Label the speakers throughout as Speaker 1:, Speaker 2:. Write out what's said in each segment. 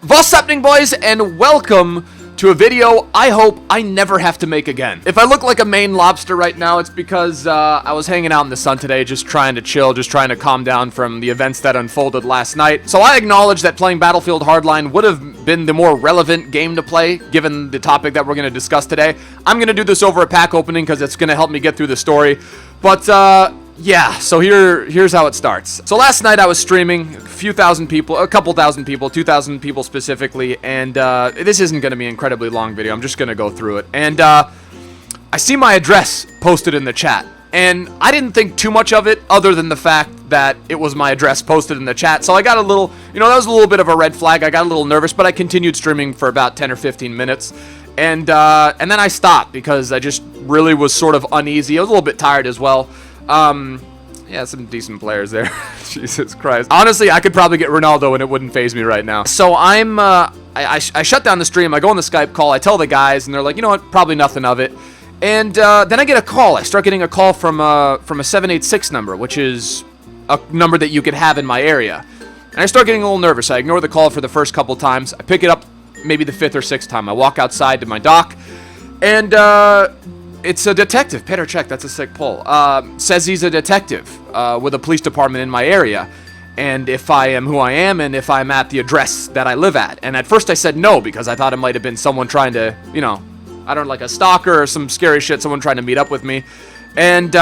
Speaker 1: What's happening, boys, and welcome to a video I hope I never have to make again. If I look like a Maine lobster right now, it's because I was hanging out in the sun today, just trying to chill, just trying to calm down from the events that unfolded last night. So I acknowledge that playing Battlefield Hardline would have been the more relevant game to play, given the topic that we're going to discuss today. I'm going to do this over a pack opening because it's going to help me get through the story. But, yeah, so here's how it starts. So last night I was streaming, a couple thousand people, 2,000 people specifically, and this isn't going to be an incredibly long video. I'm just going to go through it. And I see my address posted in the chat, and I didn't think too much of it other than the fact that it was my address posted in the chat. So I got a little, that was a little bit of a red flag. I got a little nervous, but I continued streaming for about 10 or 15 minutes. And then I stopped because I just really was sort of uneasy. I was a little bit tired as well. Yeah, some decent players there. Jesus Christ. Honestly, I could probably get Ronaldo and it wouldn't faze me right now. So I shut down the stream. I go on the Skype call. I tell the guys, and they're like, you know what? Probably nothing of it. And then I get a call. I start getting a call from a 786 number, which is a number that you could have in my area. And I start getting a little nervous. I ignore the call for the first couple times. I pick it up maybe the fifth or sixth time. I walk outside to my dock, and it's a detective. Peter check, that's a sick pull. Says he's a detective with a police department in my area. And if I am who I am, and if I'm at the address that I live at. And at first I said no, because I thought it might have been someone trying to, I don't know, like a stalker or some scary shit, someone trying to meet up with me. And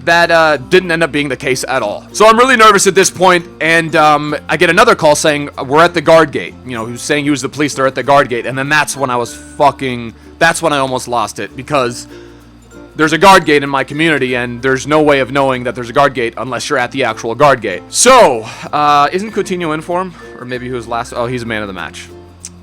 Speaker 1: that didn't end up being the case at all. So I'm really nervous at this point, and I get another call saying, we're at the guard gate. Who's saying he was the police, they're at the guard gate. And then that's when I almost lost it, because there's a guard gate in my community, and there's no way of knowing that there's a guard gate unless you're at the actual guard gate. So, isn't Coutinho in for him? Or maybe he was last? Oh, he's a man of the match.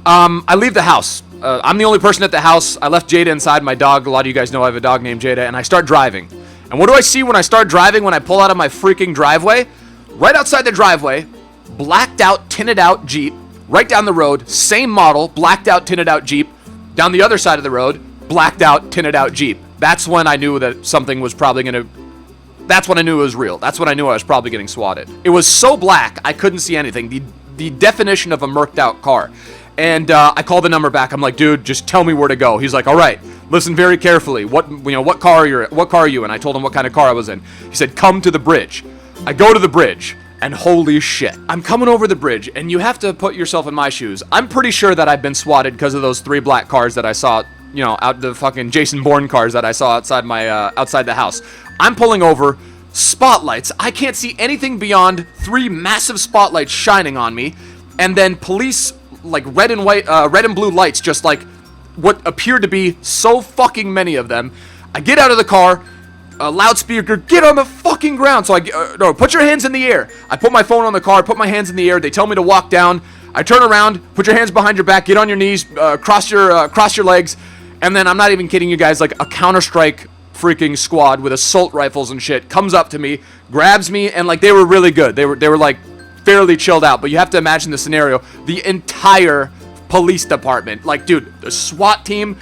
Speaker 1: I leave the house. I'm the only person at the house. I left Jada inside, my dog. A lot of you guys know I have a dog named Jada, and I start driving. And what do I see when I start driving, when I pull out of my freaking driveway? Right outside the driveway, blacked out, tinted out Jeep, right down the road, same model, blacked out, tinted out Jeep. Down the other side of the road, blacked out, tinted out Jeep. That's when I knew that something was probably that's when I knew it was real. That's when I knew I was probably getting swatted. It was so black, I couldn't see anything. The definition of a murked out car. And I called the number back. I'm like, dude, just tell me where to go. He's like, all right, listen very carefully. What car are you? And I told him what kind of car I was in. He said, come to the bridge. I go to the bridge. And holy shit, I'm coming over the bridge, and you have to put yourself in my shoes. I'm pretty sure that I've been swatted because of those 3 black cars that I saw, out the fucking Jason Bourne cars that I saw outside my outside the house. I'm pulling over, spotlights. I can't see anything beyond 3 massive spotlights shining on me, and then police, like red and blue lights, just like what appeared to be so fucking many of them. I get out of the car. A loudspeaker, get on the fucking ground. So no, put your hands in the air. I put my phone on the car, put my hands in the air. They tell me to walk down. I turn around, put your hands behind your back, get on your knees, cross your legs, and then I'm not even kidding you guys, like a Counter-Strike freaking squad with assault rifles and shit comes up to me, grabs me, and like they were really good. They were like fairly chilled out, but you have to imagine the scenario. The entire police department, like dude, the SWAT team.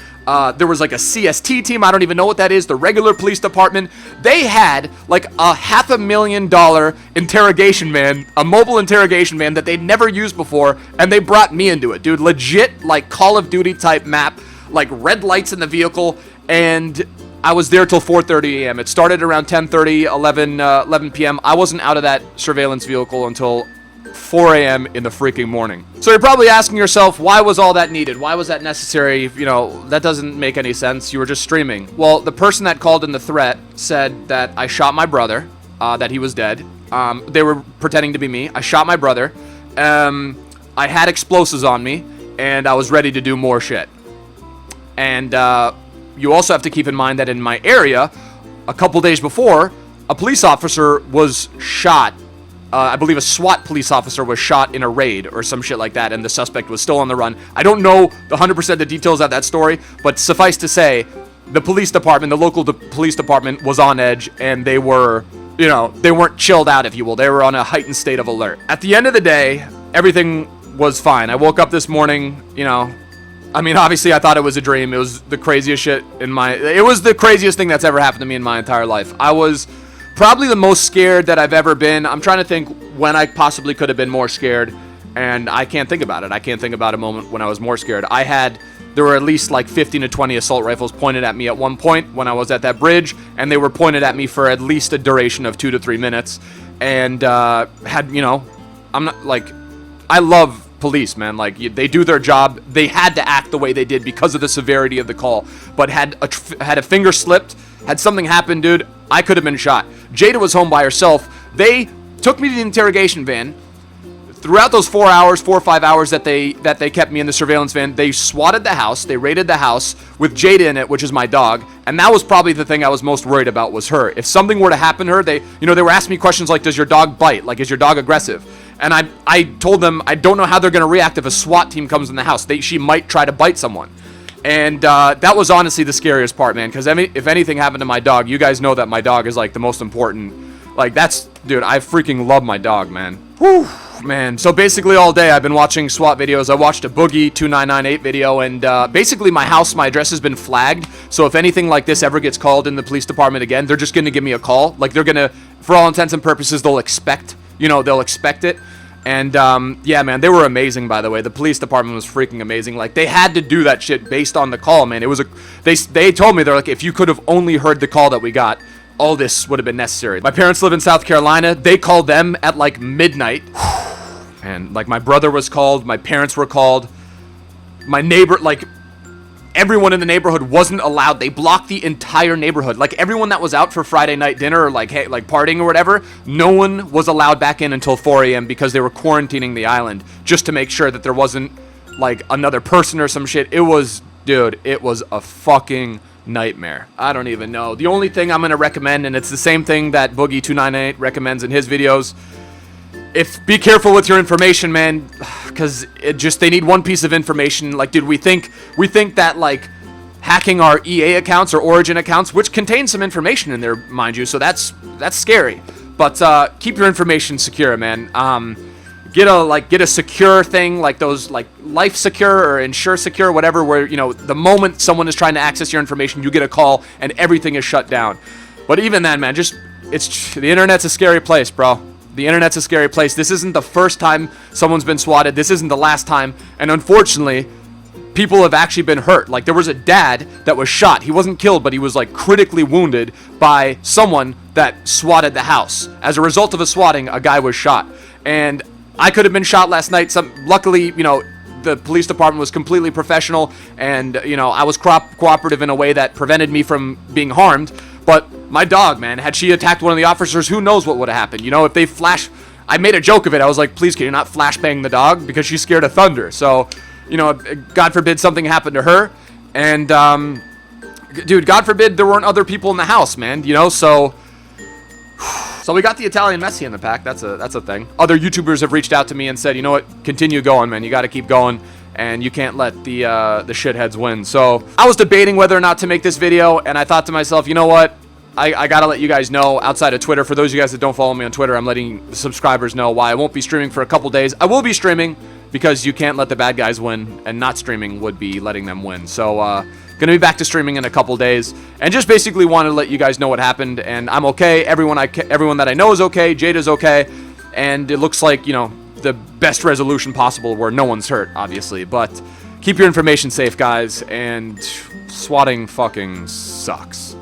Speaker 1: There was like a CST team. I don't even know what that is. The regular police department. They had like a $500,000 interrogation van, a mobile interrogation van that they'd never used before, and they brought me into it, dude. Legit like Call of Duty type map, like red lights in the vehicle, and I was there till 4:30 a.m. It started around 10:30, 11 p.m. I wasn't out of that surveillance vehicle until 4 a.m. in the freaking morning. So you're probably asking yourself, why was all that needed? Why was that necessary? That doesn't make any sense. You were just streaming. Well, the person that called in the threat said that I shot my brother, that he was dead. They were pretending to be me. I shot my brother. I had explosives on me, and I was ready to do more shit. And you also have to keep in mind that in my area, a couple days before, a police officer was shot. I believe a SWAT police officer was shot in a raid or some shit like that, and the suspect was still on the run. I don't know 100% the details of that story, but suffice to say, the police department, the local police department was on edge, and they were, they weren't chilled out, if you will. They were on a heightened state of alert. At the end of the day, everything was fine. I woke up this morning, obviously I thought it was a dream. It was the craziest shit it was the craziest thing that's ever happened to me in my entire life. I was probably the most scared that I've ever been. I'm trying to think when I possibly could have been more scared. And I can't think about it. I can't think about a moment when I was more scared. There were at least like 15 to 20 assault rifles pointed at me at one point when I was at that bridge, and they were pointed at me for at least a duration of 2 to 3 minutes. And I'm not like, I love police, man. Like, they do their job. They had to act the way they did because of the severity of the call. But had a finger slipped, had something happened, dude, I could have been shot. Jada was home by herself. They took me to the interrogation van. Throughout those 4 or 5 hours that they kept me in the surveillance van, they swatted the house, they raided the house with Jada in it, which is my dog, and that was probably the thing I was most worried about, was her. If something were to happen to her, they were asking me questions like, does your dog bite? Like, is your dog aggressive? And I told them, I don't know how they're going to react if a SWAT team comes in the house. She might try to bite someone. And that was honestly the scariest part, man, because if anything happened to my dog, you guys know that my dog is like the most important. Like, dude, I freaking love my dog, man. Whew. Man, so basically all day I've been watching SWAT videos. I watched a Boogie 2998 video, and basically my address has been flagged, so if anything like this ever gets called in the police department again, they're just gonna give me a call. Like, they're gonna, for all intents and purposes, they'll expect it. And yeah, man, they were amazing, by the way. The police department was freaking amazing. Like, they had to do that shit based on the call, man. It was they told me, they're like, if you could have only heard the call that we got, all this would have been necessary. My parents live in South Carolina. They called them at like midnight. And like, my brother was called, my parents were called, my neighbor, like, everyone in the neighborhood wasn't allowed. They blocked the entire neighborhood. Like, everyone that was out for Friday night dinner or like, hey, like partying or whatever, no one was allowed back in until 4 a.m. because they were quarantining the island just to make sure that there wasn't like another person or some shit. It was a fucking nightmare. I don't even know. The only thing I'm going to recommend, and it's the same thing that Boogie 298 recommends in his videos, be careful with your information, man, because they need one piece of information. Like, dude, we think that like hacking our EA accounts or Origin accounts, which contain some information in there, mind you, so that's scary. But keep your information secure, man. Get a secure thing, like those, like Life Secure or Ensure Secure, whatever, where, the moment someone is trying to access your information, you get a call and everything is shut down. But even then, man, the internet's a scary place, bro. The internet's a scary place. This isn't the first time someone's been swatted. This isn't the last time. And unfortunately, people have actually been hurt. Like, there was a dad that was shot. He wasn't killed, but he was like critically wounded by someone that swatted the house. As a result of a swatting, a guy was shot. And I could have been shot last night. Luckily, the police department was completely professional, and I was cooperative in a way that prevented me from being harmed. But my dog, man, had she attacked one of the officers, who knows what would have happened? If they I made a joke of it. I was like, please, can you not flashbang the dog, because she's scared of thunder. So, God forbid something happened to her. And dude, God forbid there weren't other people in the house, man. So we got the Italian Messi in the pack. That's a thing. Other YouTubers have reached out to me and said, you know what, continue going, man. You got to keep going, and you can't let the shitheads win. So I was debating whether or not to make this video, and I thought to myself, you know what, I got to let you guys know outside of Twitter. For those of you guys that don't follow me on Twitter, I'm letting the subscribers know why I won't be streaming for a couple days. I will be streaming because you can't let the bad guys win, and not streaming would be letting them win. So gonna be back to streaming in a couple days, and just basically wanted to let you guys know what happened. And I'm okay. Everyone that I know is okay. Jada's okay, and it looks like the best resolution possible where no one's hurt, obviously. But keep your information safe, guys. And swatting fucking sucks.